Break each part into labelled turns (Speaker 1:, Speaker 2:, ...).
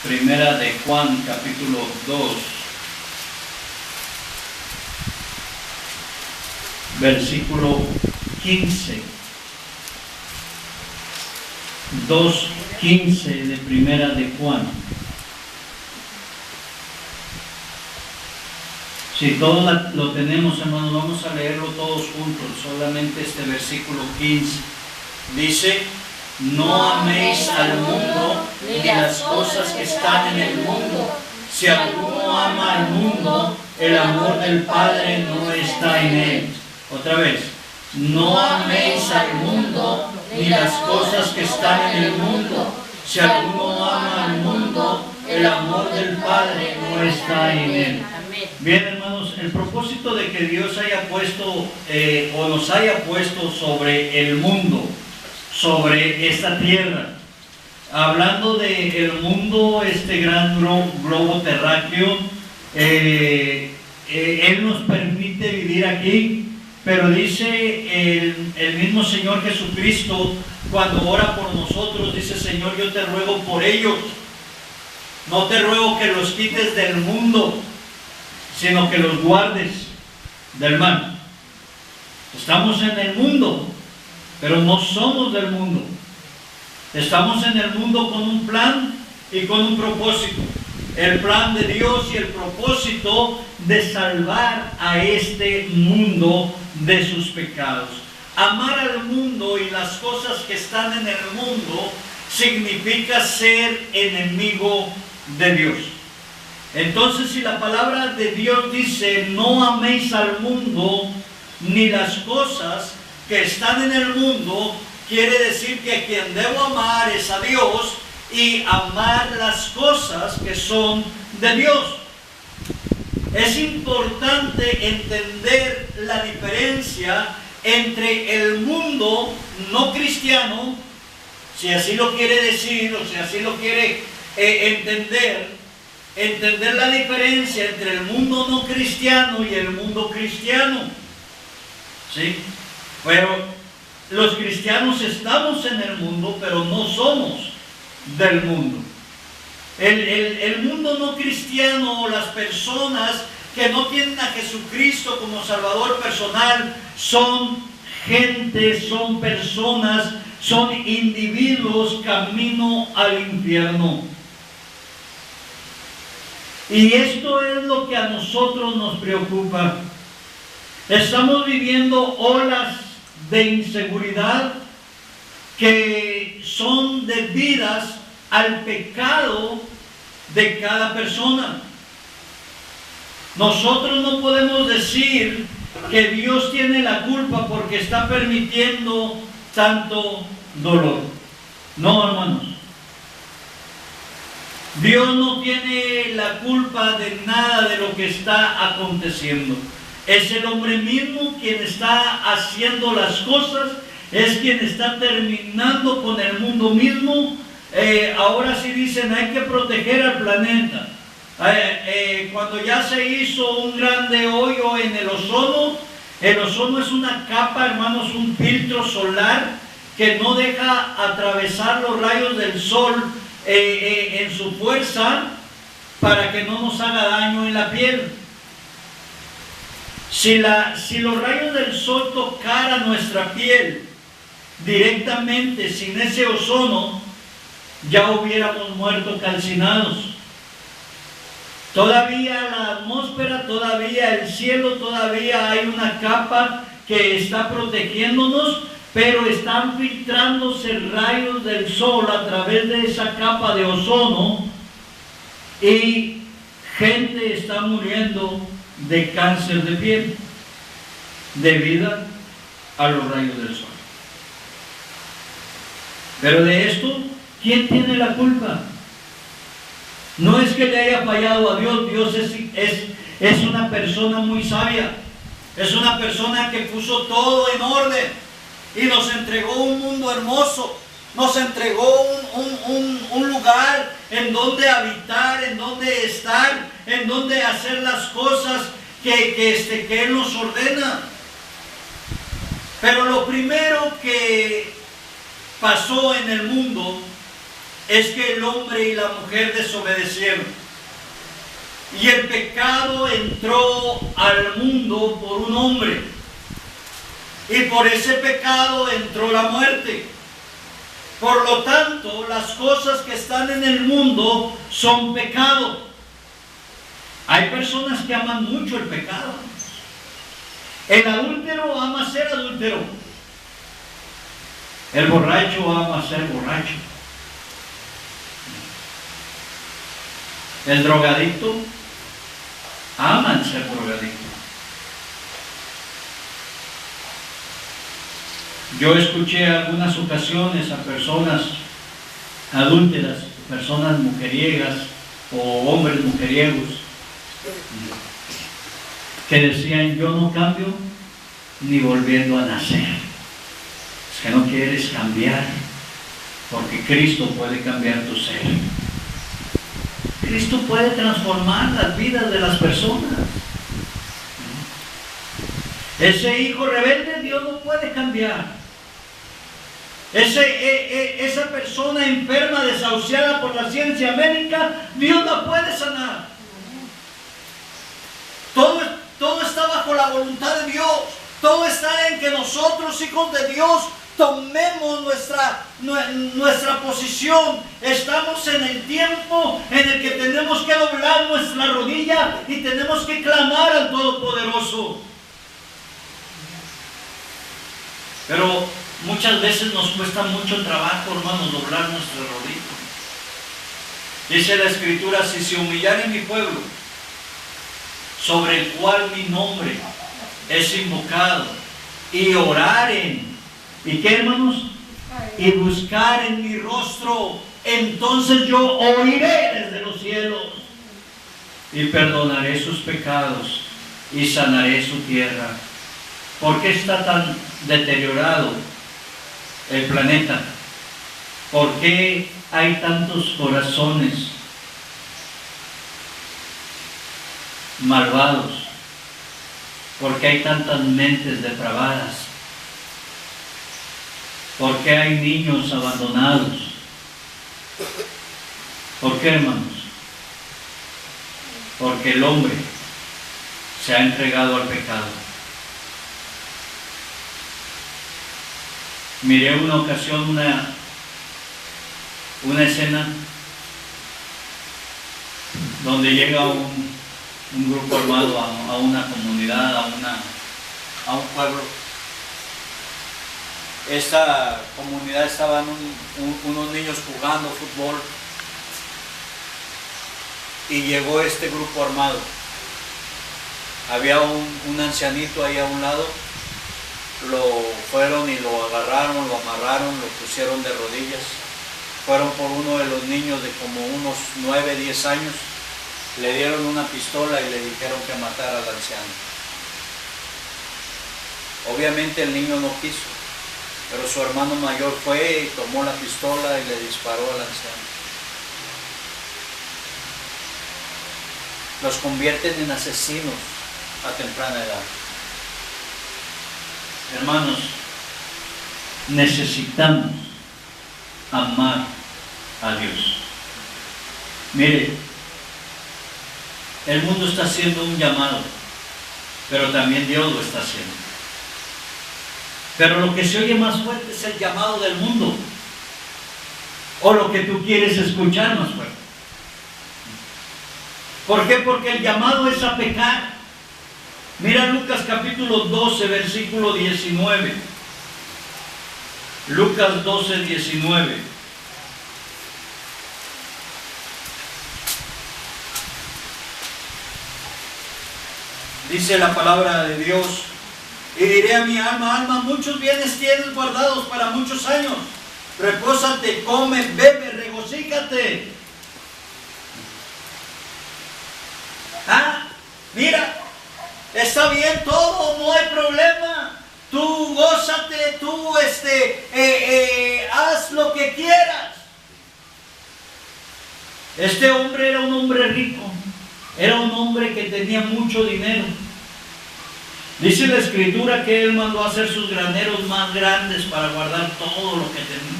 Speaker 1: Primera de Juan, capítulo 2, versículo 15. 2:15 de Primera de Juan. Si todos lo tenemos, hermanos, vamos a leerlo todos juntos, solamente este versículo 15. Dice: no améis al mundo ni las cosas que están en el mundo. Si alguno ama al mundo, el amor del Padre no está en él. Otra vez: no améis al mundo ni las cosas que están en el mundo. Si alguno ama al mundo, el amor del Padre no está en él. Bien, hermanos, el propósito de que Dios haya puesto o nos haya puesto sobre el mundo, sobre esta tierra, hablando de el mundo, este gran globo terráqueo, Él nos permite vivir aquí, pero dice el mismo Señor Jesucristo, cuando ora por nosotros, dice: Señor, yo te ruego por ellos, no te ruego que los quites del mundo, sino que los guardes del mal. Estamos en el mundo, pero no somos del mundo. Estamos en el mundo con un plan y con un propósito. El plan de Dios y el propósito de salvar a este mundo de sus pecados. Amar al mundo y las cosas que están en el mundo significa ser enemigo de Dios. Entonces, si la palabra de Dios dice: no améis al mundo ni las cosas que están en el mundo, quiere decir que a quien debo amar es a Dios y amar las cosas que son de Dios. Es importante entender la diferencia entre el mundo no cristiano, si así lo quiere decir o si así lo quiere entender la diferencia entre el mundo no cristiano y el mundo cristiano. ¿Sí? Pero los cristianos estamos en el mundo, pero no somos del mundo. El mundo no cristiano, o las personas que no tienen a Jesucristo como Salvador personal, son gente, son personas, son individuos camino al infierno. Y esto es lo que a nosotros nos preocupa. Estamos viviendo olas de inseguridad que son debidas al pecado de cada persona. Nosotros no podemos decir que Dios tiene la culpa porque está permitiendo tanto dolor. No, hermanos. Dios no tiene la culpa de nada de lo que está aconteciendo. Es el hombre mismo quien está haciendo las cosas, es quien está terminando con el mundo mismo. Ahora sí dicen: hay que proteger al planeta. Cuando ya se hizo un grande hoyo en el ozono es una capa, hermanos, un filtro solar que no deja atravesar los rayos del sol en su fuerza para que no nos haga daño en la piel. Si los rayos del sol tocaran nuestra piel directamente sin ese ozono, ya hubiéramos muerto calcinados. Todavía la atmósfera, todavía el cielo, todavía hay una capa que está protegiéndonos, pero están filtrándose rayos del sol a través de esa capa de ozono y gente está muriendo de cáncer de piel debido a los rayos del sol. Pero de esto, ¿quién tiene la culpa? No es que le haya fallado a Dios. Dios es una persona muy sabia. Es una persona que puso todo en orden y nos entregó un mundo hermoso. Nos entregó un lugar en donde habitar, en donde estar, en donde hacer las cosas que Él nos ordena. Pero lo primero que pasó en el mundo es que el hombre y la mujer desobedecieron. Y el pecado entró al mundo por un hombre. Y por ese pecado entró la muerte. Por lo tanto, las cosas que están en el mundo son pecado. Hay personas que aman mucho el pecado. El adúltero ama ser adúltero. El borracho ama ser borracho. El drogadicto ama ser drogadicto. Yo escuché en algunas ocasiones a personas adúlteras, personas mujeriegas o hombres mujeriegos, que decían: yo no cambio ni volviendo a nacer. Es que no quieres cambiar, porque Cristo puede cambiar tu ser. Cristo puede transformar las vidas de las personas. Ese hijo rebelde Dios no puede cambiar. Esa persona enferma, desahuciada por la ciencia médica, Dios la puede sanar. Todo está bajo la voluntad de Dios. Todo está en que nosotros, hijos de Dios, tomemos nuestra posición. Estamos en el tiempo en el que tenemos que doblar nuestra rodilla y tenemos que clamar al Todopoderoso. Pero muchas veces nos cuesta mucho trabajo, hermanos, doblar nuestra rodilla. Dice la Escritura: si se humillare mi pueblo, sobre el cual mi nombre es invocado, y oraren, ¿y qué, hermanos? Y buscaren mi rostro, entonces yo oiré desde los cielos y perdonaré sus pecados y sanaré su tierra. ¿Por qué está tan deteriorado el planeta? ¿Por qué hay tantos corazones malvados? ¿Por qué hay tantas mentes depravadas? ¿Por qué hay niños abandonados? ¿Por qué, hermanos? Porque el hombre se ha entregado al pecado. Miré una ocasión una escena donde llega un grupo armado a una comunidad, a un pueblo. Esta comunidad estaban unos niños jugando fútbol y llegó este grupo armado. Había un ancianito ahí a un lado. Lo fueron y lo agarraron, lo amarraron, lo pusieron de rodillas. Fueron por uno de los niños de como unos 9, 10 años. Le dieron una pistola y le dijeron que matara al anciano. Obviamente el niño no quiso, pero su hermano mayor fue y tomó la pistola y le disparó al anciano. Los convierten en asesinos a temprana edad. Hermanos, necesitamos amar a Dios. Mire, el mundo está haciendo un llamado, pero también Dios lo está haciendo. Pero lo que se oye más fuerte es el llamado del mundo, o lo que tú quieres escuchar más fuerte. ¿Por qué? Porque el llamado es a pecar. Mira Lucas capítulo 12, versículo 19. Lucas 12, 19. Dice la palabra de Dios: y diré a mi alma: alma, muchos bienes tienes guardados para muchos años. Repósate, come, bebe, regocíjate. Mira, está bien todo, no hay problema. Tú gózate, tú haz lo que quieras. Este hombre era un hombre rico, era un hombre que tenía mucho dinero. Dice la Escritura que él mandó a hacer sus graneros más grandes para guardar todo lo que tenía.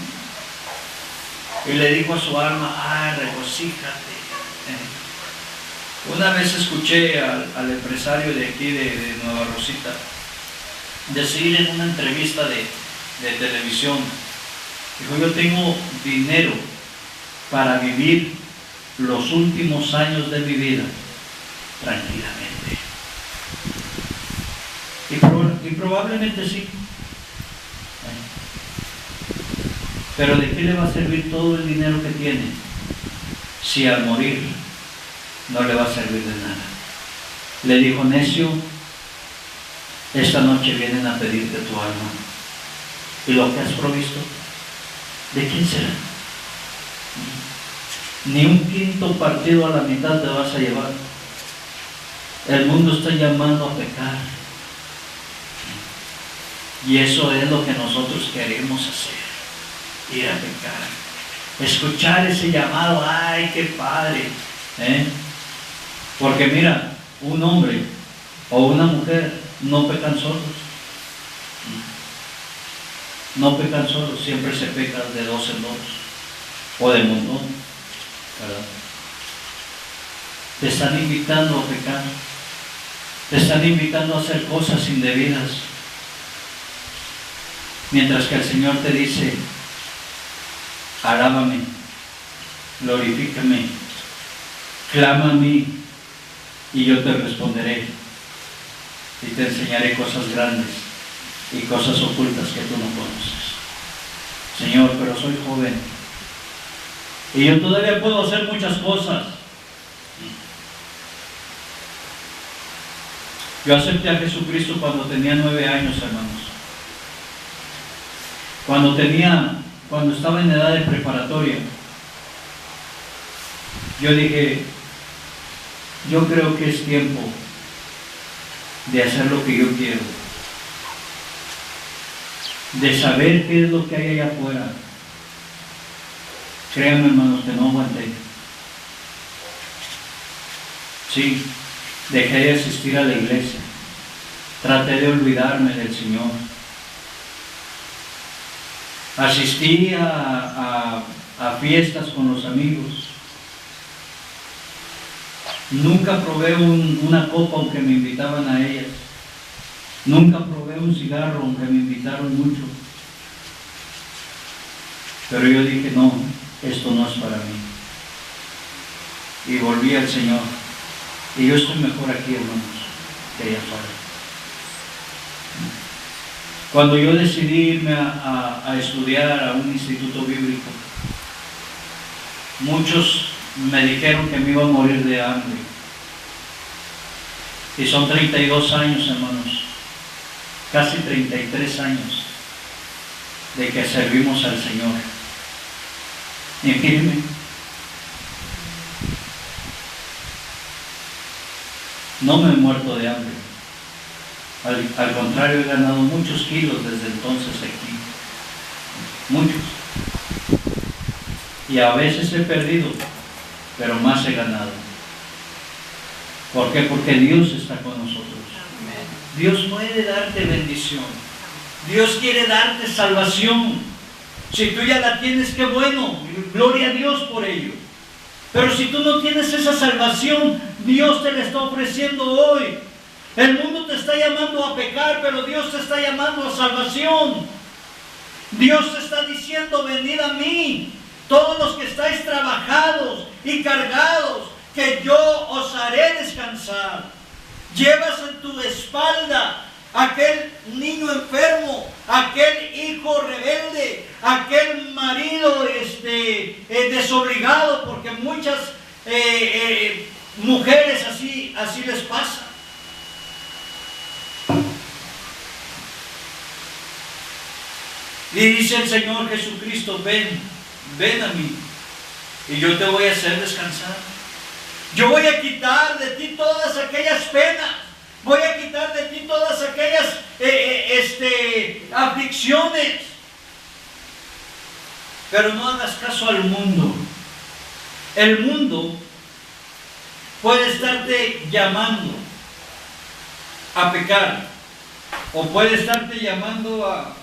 Speaker 1: y le dijo a su alma, regocíjate. Una vez escuché al empresario de aquí de Nueva Rosita decir en una entrevista de televisión, dijo, yo tengo dinero para vivir los últimos años de mi vida tranquilamente. Y probablemente sí. Pero ¿de qué le va a servir todo el dinero que tiene si al morir no le va a servir de nada? Le dijo, necio, esta noche vienen a pedirte tu alma. ¿Y lo que has provisto? ¿De quién será? Ni un quinto partido a la mitad te vas a llevar. El mundo está llamando a pecar. Y eso es lo que nosotros queremos hacer. Ir a pecar. Escuchar ese llamado. ¡Ay, qué padre! Porque mira, un hombre o una mujer no pecan solos. No pecan solos, siempre se peca de dos en dos. O de montón, ¿verdad? Te están invitando a pecar. Te están invitando a hacer cosas indebidas. Mientras que el Señor te dice, alábame, glorifícame, clama a mí y yo te responderé y te enseñaré cosas grandes y cosas ocultas que tú no conoces. Señor, pero soy joven y yo todavía puedo hacer muchas cosas. Yo acepté a Jesucristo cuando tenía 9 años, hermanos. Cuando estaba en edad de preparatoria, yo dije, yo creo que es tiempo de hacer lo que yo quiero, de saber qué es lo que hay allá afuera. Créanme, hermanos, que no aguanté. Sí, dejé de asistir a la iglesia, traté de olvidarme del Señor. Asistí a fiestas con los amigos. Nunca probé una copa aunque me invitaban a ellas. Nunca probé un cigarro aunque me invitaron mucho. Pero yo dije, no, esto no es para mí. Y volví al Señor. Y yo estoy mejor aquí, hermanos, que allá afuera. Cuando yo decidí irme a estudiar a un instituto bíblico, muchos me dijeron que me iba a morir de hambre. Y son 32 años, hermanos, casi 33 años de que servimos al Señor. Y mírenme, no me he muerto de hambre. Al contrario, he ganado muchos kilos desde entonces aquí. Muchos. Y a veces he perdido, pero más he ganado. ¿Por qué? Porque Dios está con nosotros. Dios puede darte bendición. Dios quiere darte salvación. Si tú ya la tienes, qué bueno. Gloria a Dios por ello. Pero si tú no tienes esa salvación, Dios te la está ofreciendo hoy. El mundo te está llamando a pecar, pero Dios te está llamando a salvación. Dios te está diciendo, venid a mí, todos los que estáis trabajados y cargados, que yo os haré descansar. Llevas en tu espalda aquel niño enfermo, aquel hijo rebelde, aquel marido desobligado, porque muchas mujeres así les pasa. Y dice el Señor Jesucristo, ven a mí, y yo te voy a hacer descansar. Yo voy a quitar de ti todas aquellas penas. Voy a quitar de ti todas aquellas aflicciones. Pero no hagas caso al mundo. El mundo puede estarte llamando a pecar, o puede estarte llamando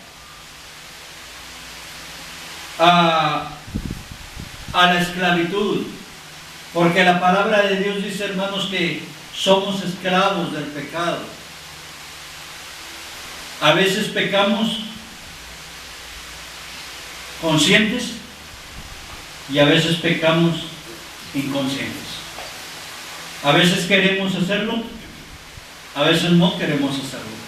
Speaker 1: a la esclavitud. Porque la palabra de Dios dice, hermanos, que somos esclavos del pecado. A veces pecamos conscientes y a veces pecamos inconscientes. A veces queremos hacerlo, a veces no queremos hacerlo.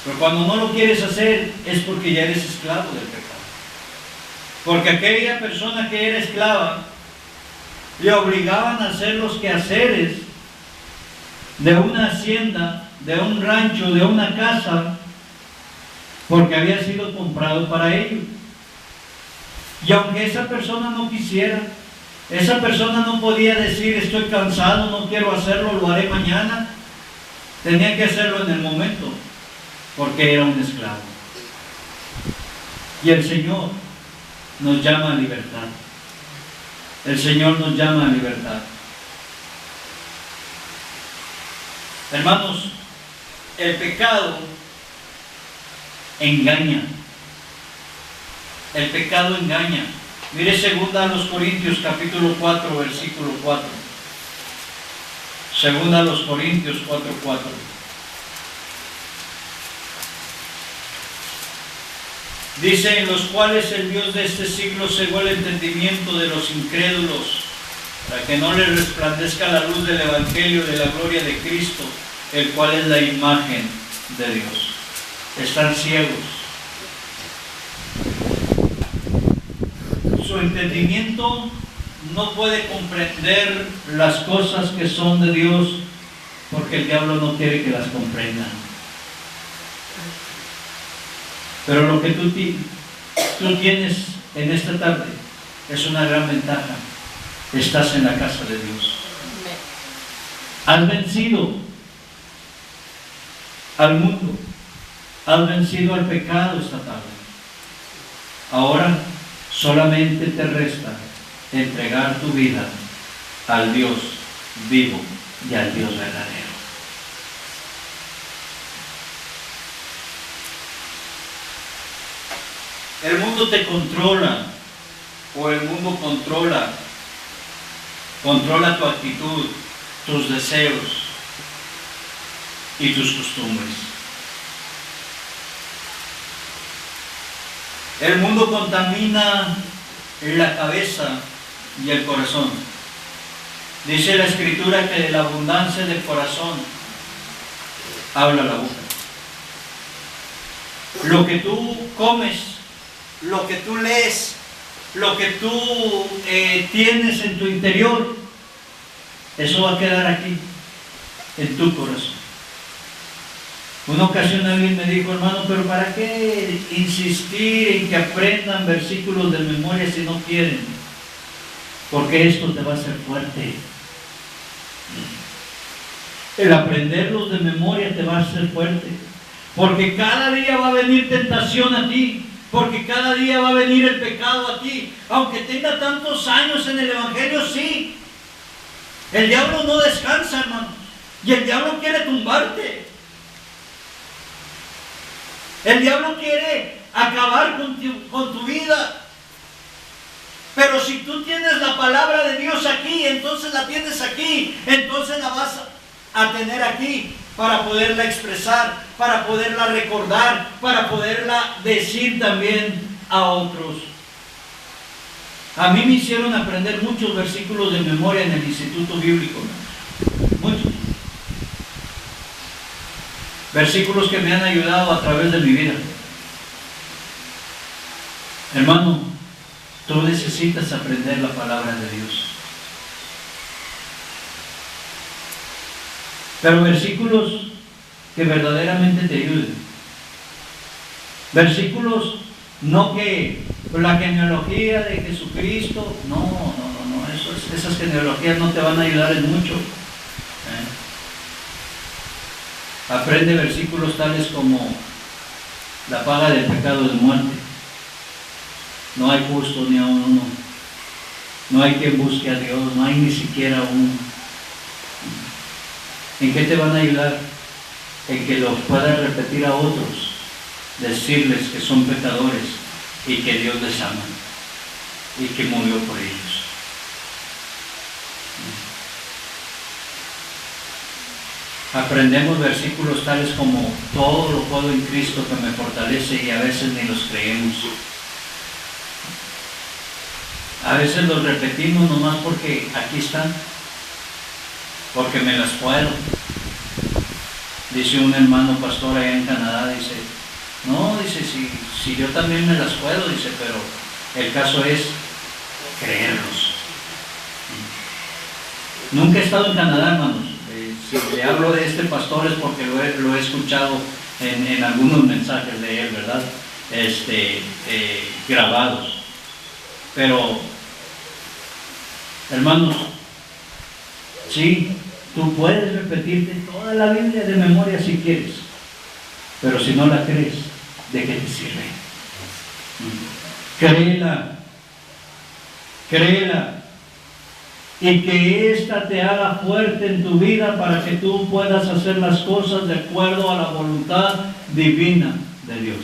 Speaker 1: Pero cuando no lo quieres hacer es porque ya eres esclavo del pecado. Porque aquella persona que era esclava le obligaban a hacer los quehaceres de una hacienda, de un rancho, de una casa, porque había sido comprado para ello. Y aunque esa persona no quisiera, esa persona no podía decir estoy cansado, no quiero hacerlo, lo haré mañana. Tenía que hacerlo en el momento, porque era un esclavo. Y el Señor nos llama a libertad. El Señor nos llama a libertad. Hermanos, el pecado engaña. El pecado engaña. Mire 2 Corintios capítulo 4, versículo 4. 2 Corintios 4, 4. Dice, en los cuales el Dios de este siglo cegó el entendimiento de los incrédulos, para que no les resplandezca la luz del Evangelio de la gloria de Cristo, el cual es la imagen de Dios. Están ciegos. Su entendimiento no puede comprender las cosas que son de Dios, porque el diablo no quiere que las comprendan. Pero lo que tú tienes en esta tarde es una gran ventaja. Estás en la casa de Dios. Has vencido al mundo. Has vencido al pecado esta tarde. Ahora solamente te resta entregar tu vida al Dios vivo y al Dios verdadero. El mundo te controla, o el mundo controla tu actitud, tus deseos y tus costumbres. El mundo contamina la cabeza y el corazón. Dice la Escritura que de la abundancia del corazón habla la boca. Lo que tú comes, lo que tú lees, lo que tú tienes en tu interior, eso va a quedar aquí, en tu corazón. Una ocasión alguien me dijo, hermano, pero ¿para qué insistir en que aprendan versículos de memoria si no quieren? Porque esto te va a hacer fuerte. El aprenderlos de memoria te va a hacer fuerte. Porque cada día va a venir tentación a ti. Porque cada día va a venir el pecado a ti. Aunque tenga tantos años en el Evangelio, sí. El diablo no descansa, hermano. Y el diablo quiere tumbarte. El diablo quiere acabar con tu vida. Pero si tú tienes la palabra de Dios aquí, entonces la tienes aquí. Entonces la vas a tener aquí para poderla expresar, para poderla recordar, para poderla decir también a otros. A mí me hicieron aprender muchos versículos de memoria en el Instituto Bíblico. Muchos. Versículos que me han ayudado a través de mi vida. Hermano, tú necesitas aprender la palabra de Dios. Pero versículos que verdaderamente te ayuden. Versículos no que la genealogía de Jesucristo, no, esas genealogías no te van a ayudar en mucho. Aprende versículos tales como la paga del pecado es muerte. No hay justo ni a uno. No hay quien busque a Dios, no hay ni siquiera uno. ¿En qué te van a ayudar? En que los puedas repetir a otros, decirles que son pecadores y que Dios les ama. y que murió por ellos. Aprendemos versículos tales como todo lo puedo en Cristo que me fortalece, y a veces ni los creemos. A veces los repetimos nomás porque aquí están, porque me las puedo. Dice un hermano pastor allá en Canadá, dice, no, dice, si yo también me las puedo, dice, pero el caso es creerlos. Nunca he estado en Canadá, hermanos. Si le hablo de este pastor es porque lo he escuchado en algunos mensajes de él, ¿verdad? Grabados. Pero, hermanos, sí, tú puedes repetirte toda la Biblia de memoria si quieres, pero si no la crees, ¿de qué te sirve? Créela, créela, y que ésta te haga fuerte en tu vida para que tú puedas hacer las cosas de acuerdo a la voluntad divina de Dios.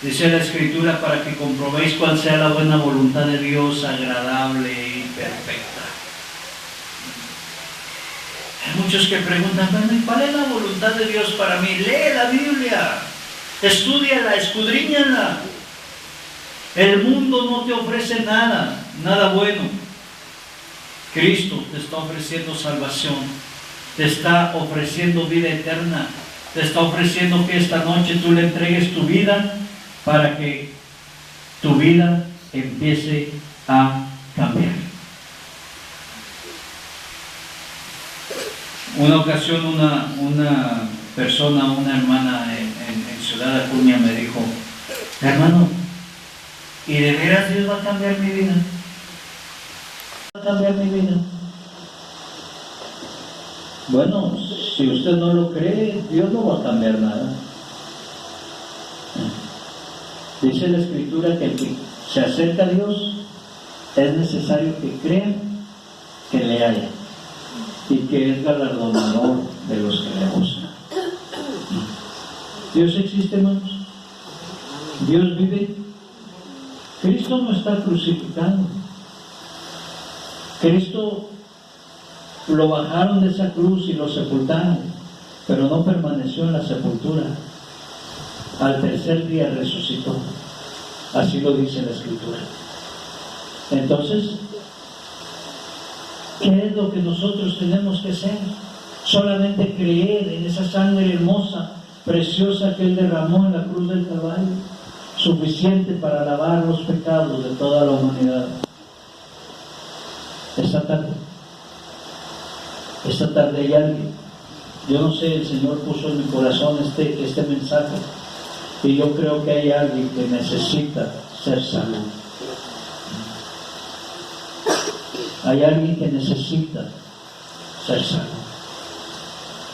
Speaker 1: Dice la Escritura, para que comprobéis cuál sea la buena voluntad de Dios, agradable y perfecta. Hay muchos que preguntan, bueno, ¿cuál es la voluntad de Dios para mí? Lee la Biblia, estúdiala, escudriñala. El mundo no te ofrece nada bueno. Cristo te está ofreciendo salvación, te está ofreciendo vida eterna, te está ofreciendo que esta noche tú le entregues tu vida para que tu vida empiece a cambiar. Una ocasión una persona, una hermana en Ciudad Acuña me dijo, hermano, ¿y de veras Dios va a cambiar mi vida? ¿Va a cambiar mi vida? Bueno, si usted no lo cree, Dios no va a cambiar nada. Dice la Escritura que el que se acerca a Dios es necesario que crea que le haya y que es galardonador de los que le buscan. Dios existe, hermanos. Dios vive. Cristo no está crucificado. Cristo lo bajaron de esa cruz y lo sepultaron, pero no permaneció en la sepultura. Al tercer día resucitó. Así lo dice la Escritura. Entonces, ¿qué es lo que nosotros tenemos que hacer? Solamente creer en esa sangre hermosa, preciosa que Él derramó en la cruz del Calvario, suficiente para lavar los pecados de toda la humanidad. Esta tarde hay alguien, yo no sé, el Señor puso en mi corazón este mensaje, y yo creo que hay alguien que necesita ser salvo. Hay alguien que necesita ser salvo.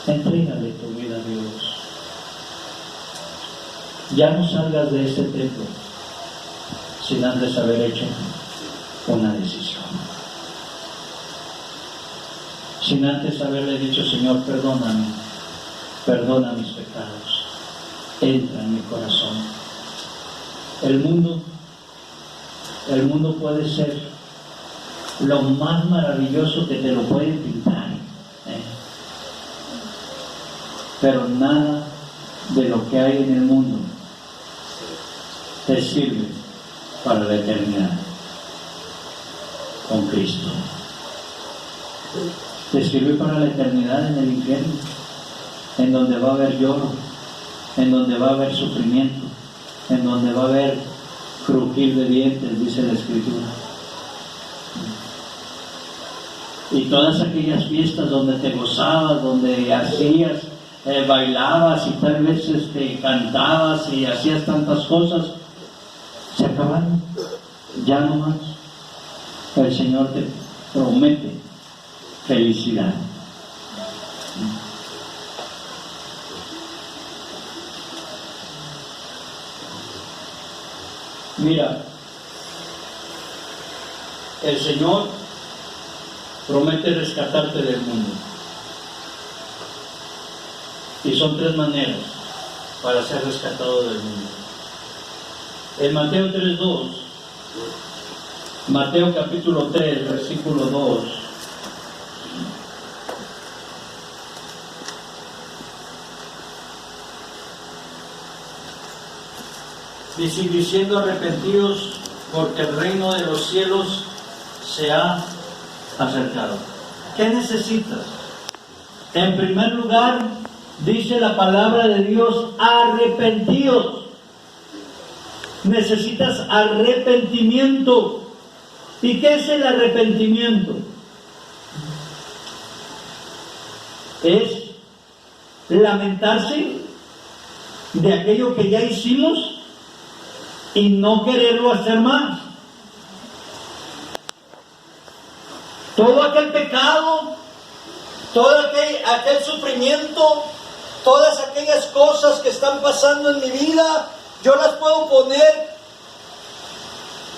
Speaker 1: Entrégale tu vida a Dios. Ya no salgas de este templo sin antes haber hecho una decisión. Sin antes haberle dicho, Señor, perdóname, perdona mis pecados, entra en mi corazón. El mundo puede ser lo más maravilloso que te lo pueden pintar, pero nada de lo que hay en el mundo te sirve para la eternidad con Cristo. Te sirve para la eternidad en el infierno, en donde va a haber lloro, en donde va a haber sufrimiento, en donde va a haber crujir de dientes, dice la Escritura. Y todas aquellas fiestas donde te gozabas, donde hacías, bailabas y tal vez cantabas y hacías tantas cosas, se acabaron. Ya no más. El Señor te promete felicidad. Mira, el Señor promete rescatarte del mundo. Y son tres maneras para ser rescatado del mundo. En Mateo 3:2 Mateo capítulo 3, versículo 2. Dice, diciendo arrepentidos, porque el reino de los cielos se ha acercado. ¿Qué necesitas? En primer lugar, dice la palabra de Dios, arrepentidos. Necesitas arrepentimiento. ¿Y qué es el arrepentimiento? Es lamentarse de aquello que ya hicimos y no quererlo hacer más. Todo aquel pecado, todo aquel sufrimiento, todas aquellas cosas que están pasando en mi vida, yo las puedo poner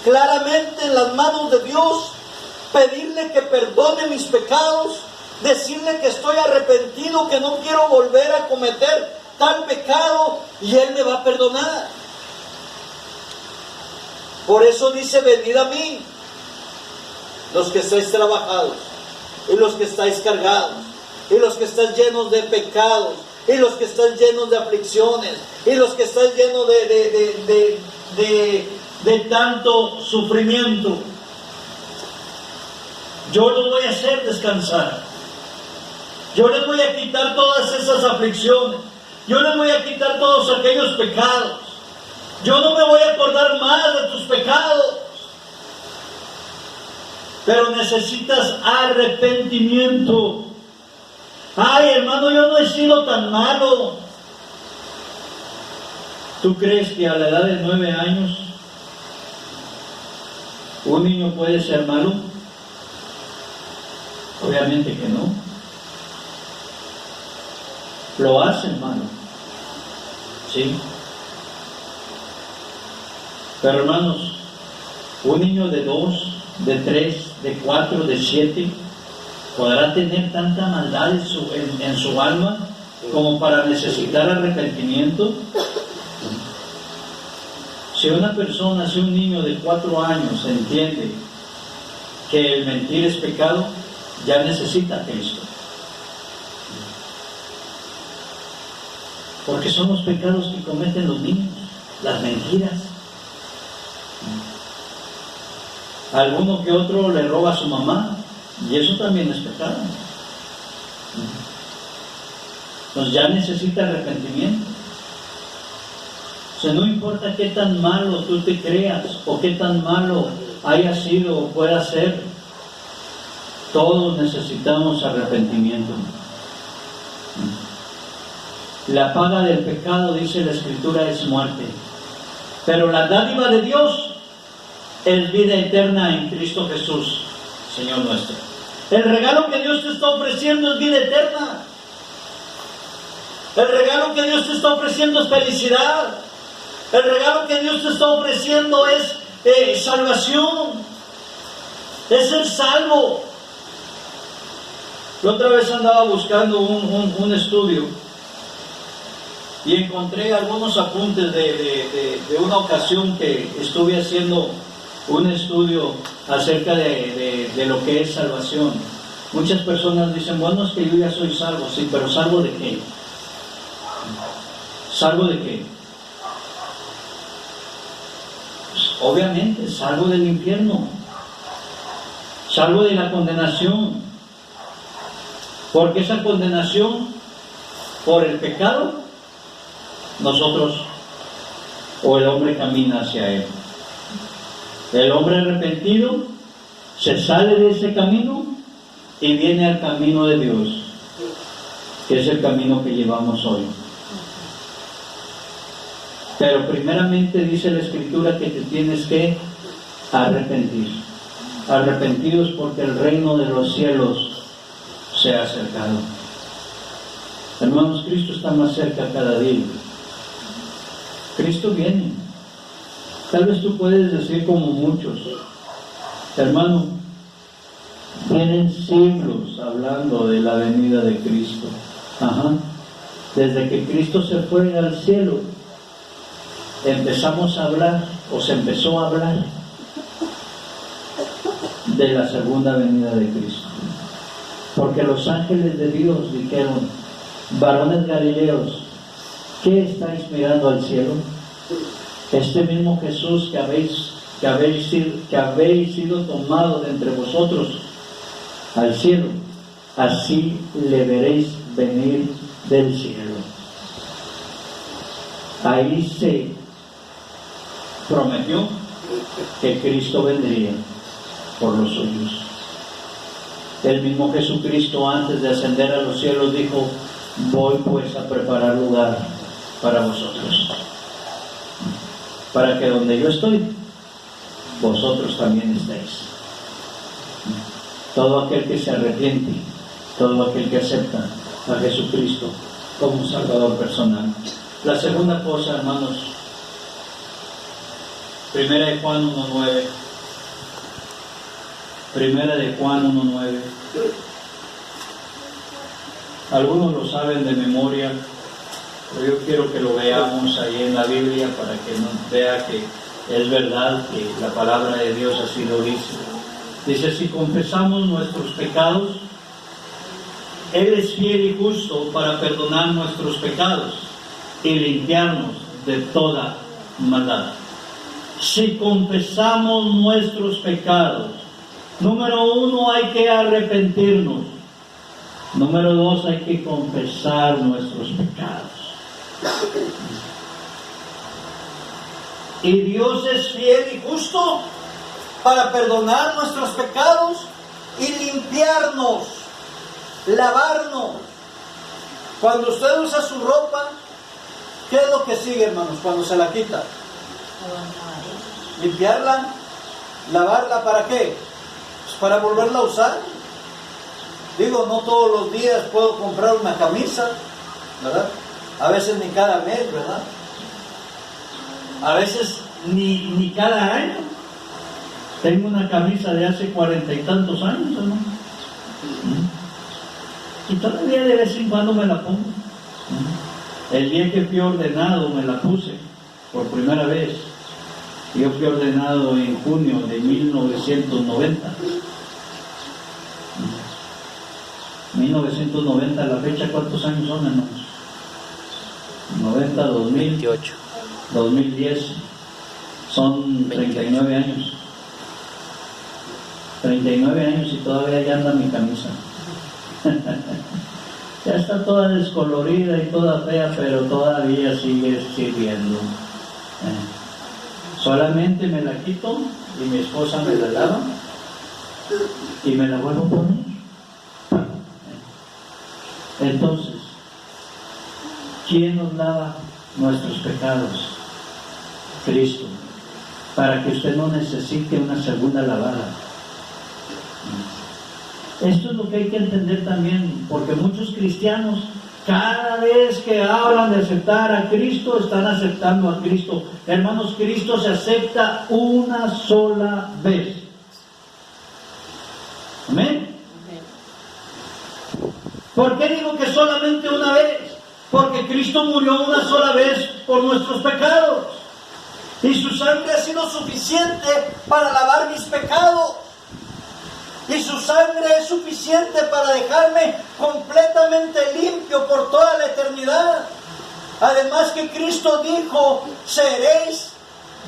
Speaker 1: claramente en las manos de Dios, pedirle que perdone mis pecados, decirle que estoy arrepentido, que no quiero volver a cometer tal pecado, y Él me va a perdonar. Por eso dice, venid a mí, los que estáis trabajados, y los que estáis cargados, y los que estáis llenos de pecados, y los que estáis llenos de aflicciones, y los que estáis llenos de tanto sufrimiento. Yo los voy a hacer descansar. Yo les voy a quitar todas esas aflicciones. Yo les voy a quitar todos aquellos pecados. Yo no me voy a acordar más de tus pecados. Pero necesitas arrepentimiento. Ay, hermano, yo no he sido tan malo. ¿Tú crees que a la edad de 9 años un niño puede ser malo? Obviamente que no. Lo hacen malo. Sí. Pero hermanos, un niño de 2, de 3, de 4, de 7, ¿podrá tener tanta maldad en su alma como para necesitar arrepentimiento? Si una persona, si un niño de 4 años entiende que el mentir es pecado, ya necesita a Cristo. Porque son los pecados que cometen los niños, las mentiras. Alguno que otro le roba a su mamá, y eso también es pecado. Entonces ya necesita arrepentimiento. O sea, no importa qué tan malo tú te creas, o qué tan malo haya sido o pueda ser, todos necesitamos arrepentimiento. La paga del pecado, dice la Escritura, es muerte. Pero la dádiva de Dios es vida eterna en Cristo Jesús, Señor nuestro. El regalo que Dios te está ofreciendo es vida eterna. El regalo que Dios te está ofreciendo es felicidad. El regalo que Dios te está ofreciendo es salvación. Es ser salvo. La otra vez andaba buscando un estudio y encontré algunos apuntes de una ocasión que estuve haciendo un estudio acerca de lo que es salvación. Muchas personas dicen, bueno, es que yo ya soy salvo. Sí, pero ¿salvo de qué? ¿Salvo de qué? Pues, obviamente, salvo del infierno, salvo de la condenación, porque esa condenación por el pecado, nosotros o el hombre camina hacia él. El hombre arrepentido se sale de ese camino y viene al camino de Dios, que es el camino que llevamos hoy. Pero primeramente dice la Escritura que te tienes que arrepentir. Arrepentidos porque el reino de los cielos se ha acercado. Hermanos, Cristo está más cerca cada día. Cristo viene. Tal vez tú puedes decir como muchos, hermano, tienen siglos hablando de la venida de Cristo. Ajá. Desde que Cristo se fue al cielo, empezamos a hablar, o se empezó a hablar. de la segunda venida de Cristo. Porque los ángeles de Dios dijeron: varones galileos, ¿qué estáis mirando al cielo? Este mismo Jesús que habéis sido tomado de entre vosotros al cielo, así le veréis venir del cielo. Ahí se prometió que Cristo vendría por los suyos. El mismo Jesucristo, antes de ascender a los cielos, dijo: voy pues a preparar lugar para vosotros, para que donde yo estoy, vosotros también estéis. Todo aquel que se arrepiente, todo aquel que acepta a Jesucristo como un Salvador personal. La segunda cosa, hermanos, 1 de Juan 1:9. 1 de Juan 1:9. Algunos lo saben de memoria, pero yo quiero que lo veamos ahí en la Biblia para que nos vea que es verdad, que la palabra de Dios así lo dice. Dice: si confesamos nuestros pecados, Él es fiel y justo para perdonar nuestros pecados y limpiarnos de toda maldad. Si confesamos nuestros pecados, número 1, hay que arrepentirnos. Número 2, hay que confesar nuestros pecados. Y Dios es fiel y justo para perdonar nuestros pecados y limpiarnos, lavarnos. Cuando usted usa su ropa, ¿qué es lo que sigue, hermanos, cuando se la quita? Limpiarla, lavarla, ¿para qué? Pues para volverla a usar. Digo, no todos los días puedo comprar una camisa, ¿verdad? A veces ni cada mes, ¿verdad? A veces ni cada año. Tengo una camisa de hace 40 y tantos años, ¿no? Y todavía de vez en cuando me la pongo. El día que fui ordenado me la puse por primera vez. Yo fui ordenado en junio de 1990. 1990, la fecha, ¿cuántos años son, hermanos? 90, 2000,
Speaker 2: 28.
Speaker 1: 2010, son 39 años. 39 años y todavía ya anda mi camisa. Ya está toda descolorida y toda fea, pero todavía sigue sirviendo. Solamente me la quito y mi esposa me la lava y me la vuelvo a poner. Entonces, ¿quién nos lava nuestros pecados? Cristo, para que usted no necesite una segunda lavada. Esto es lo que hay que entender también, porque muchos cristianos, cada vez que hablan de aceptar a Cristo, están aceptando a Cristo. Hermanos, Cristo se acepta una sola vez. Amén. ¿Por qué digo que solamente una vez? Porque Cristo murió una sola vez por nuestros pecados. Y su sangre ha sido suficiente para lavar mis pecados. Y su sangre es suficiente para dejarme completamente limpio por toda la eternidad. Además que Cristo dijo: seréis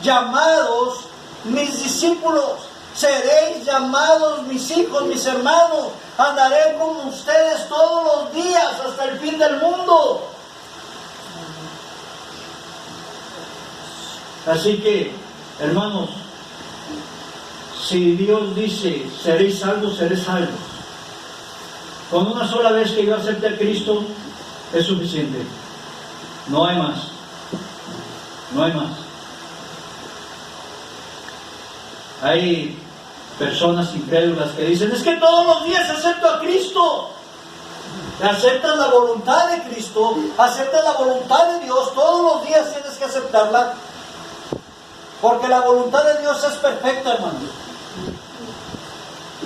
Speaker 1: llamados mis discípulos, seréis llamados mis hijos, mis hermanos. Andaré con ustedes todos los días hasta el fin del mundo. Así que, hermanos, si Dios dice: seréis salvos, seréis salvos. Con una sola vez que yo acepte a Cristo es suficiente. No hay más. No hay más. Hay personas incrédulas que dicen: es que todos los días acepto a Cristo. Aceptas la voluntad de Cristo, aceptas la voluntad de Dios, todos los días tienes que aceptarla, porque la voluntad de Dios es perfecta, hermanos.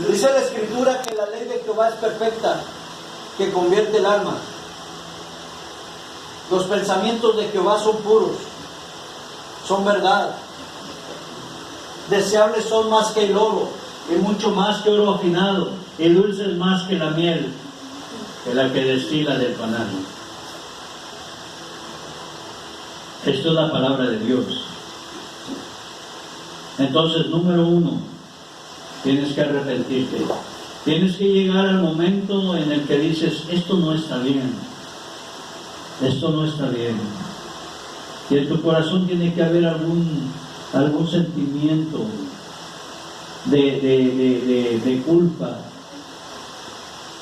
Speaker 1: Dice la Escritura que la ley de Jehová es perfecta, que convierte el alma. Los pensamientos de Jehová son puros, son verdad. Deseables son más que el oro, y mucho más que oro afinado, y dulces más que la miel, que la que destila del panal. Esto es la palabra de Dios. Entonces, número 1, tienes que arrepentirte. Tienes que llegar al momento en el que dices, esto no está bien. Esto no está bien. Y en tu corazón tiene que haber algún sentimiento de culpa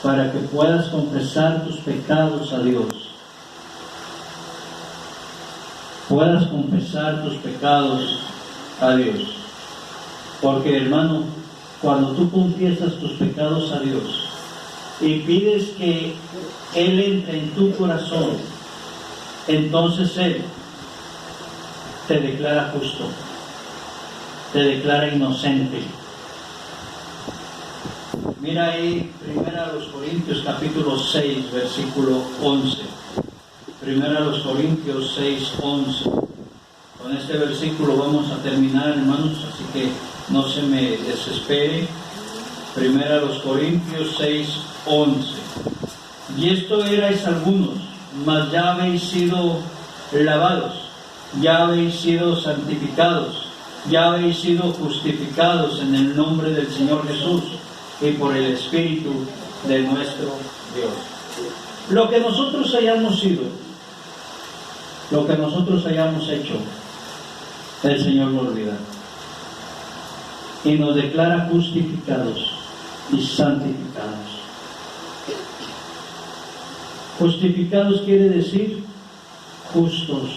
Speaker 1: para que puedas confesar tus pecados a Dios. Puedas confesar tus pecados a Dios. Porque, hermano, cuando tú confiesas tus pecados a Dios y pides que Él entre en tu corazón, entonces Él te declara justo, te declara inocente. Mira ahí, 1 Corintios capítulo 6, versículo 11. 1 Corintios 6, 11. Con este versículo vamos a terminar, hermanos, así que no se me desespere. 1 Corintios 6, 11. Y esto erais algunos, mas ya habéis sido lavados, ya habéis sido santificados, ya habéis sido justificados en el nombre del Señor Jesús y por el Espíritu de nuestro Dios. Lo que nosotros hayamos sido, lo que nosotros hayamos hecho, el Señor lo olvida y nos declara justificados y santificados. Justificados quiere decir justos,